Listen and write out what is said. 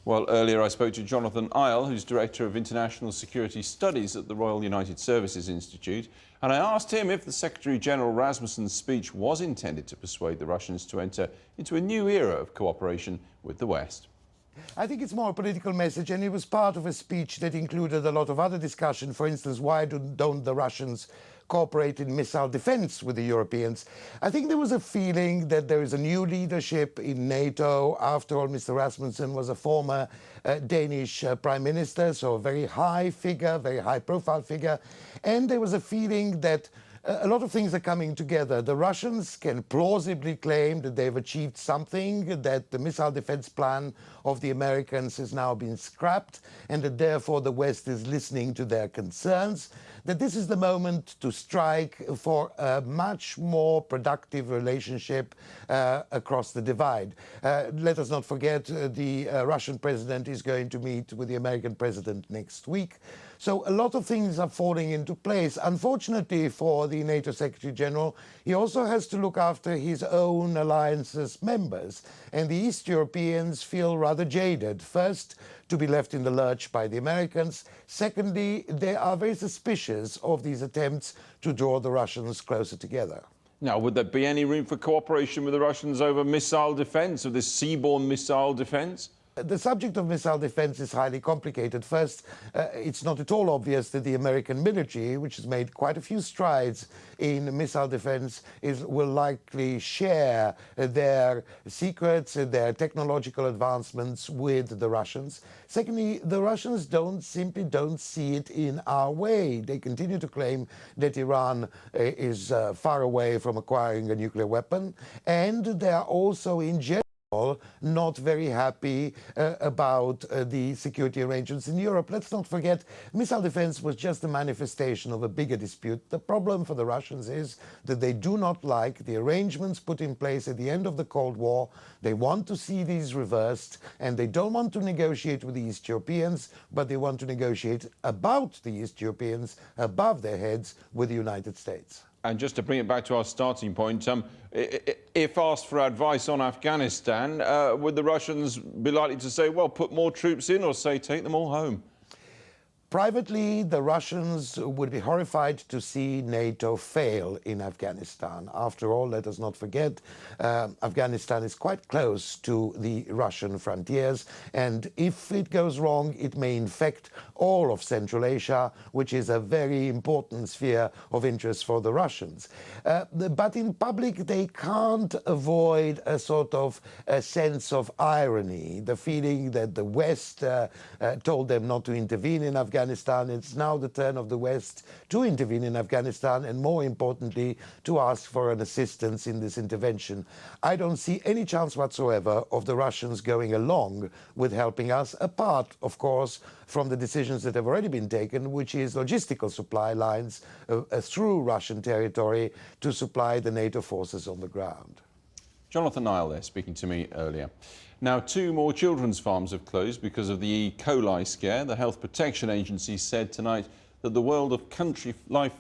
Well, earlier I spoke to Jonathan Eyal, who's Director of International Security Studies at the Royal United Services Institute, and I asked him if the Secretary-General Rasmussen's speech was intended to persuade the Russians to enter into a new era of cooperation with the West. I think it's more a political message, and it was part of a speech that included a lot of other discussion. For instance, why don't the Russians cooperate in missile defense with the Europeans? I think there was a feeling that there is a new leadership in NATO. After all, Mr. Rasmussen was a former Danish prime minister, so a very high figure, very high-profile figure. And there was a feeling that a lot of things are coming together. The Russians can plausibly claim that they've achieved something, that the missile defense plan of the Americans has now been scrapped, and that therefore the West is listening to their concerns, that this is the moment to strike for a much more productive relationship across the divide. Let us not forget the Russian president is going to meet with the American president next week. So a lot of things are falling into place. Unfortunately for the NATO Secretary General, he also has to look after his own alliance's members. And the East Europeans feel rather jaded. First, to be left in the lurch by the Americans. Secondly, they are very suspicious of these attempts to draw the Russians closer together. Now, would there be any room for cooperation with the Russians over missile defence, or this seaborne missile defence? The subject of missile defense is highly complicated. First, it's not at all obvious that the American military, which has made quite a few strides in missile defense, will likely share their secrets, their technological advancements with the Russians. Secondly, the Russians simply don't see it in our way. They continue to claim that Iran is far away from acquiring a nuclear weapon, and they are also in general not very happy about the security arrangements in Europe. Let's not forget, missile defense was just a manifestation of a bigger dispute. The problem for the Russians is that they do not like the arrangements put in place at the end of the Cold War. They want to see these reversed, and they don't want to negotiate with the East Europeans, but they want to negotiate about the East Europeans, above their heads, with the United States. And just to bring it back to our starting point, if asked for advice on Afghanistan, would the Russians be likely to say, well, put more troops in, or say, take them all home? Privately, the Russians would be horrified to see NATO fail in Afghanistan. After all, let us not forget, Afghanistan is quite close to the Russian frontiers, and if it goes wrong, it may infect all of Central Asia, which is a very important sphere of interest for the Russians. But in public, they can't avoid a sort of a sense of irony, the feeling that the West told them not to intervene in Afghanistan. It's now the turn of the West to intervene in Afghanistan, and more importantly, to ask for an assistance in this intervention. I don't see any chance whatsoever of the Russians going along with helping us, apart, of course, from the decisions that have already been taken, which is logistical supply lines through Russian territory to supply the NATO forces on the ground. Jonathan Eyal there, speaking to me earlier. Now, 2 more children's farms have closed because of the E. coli scare. The Health Protection Agency said tonight that the world of country life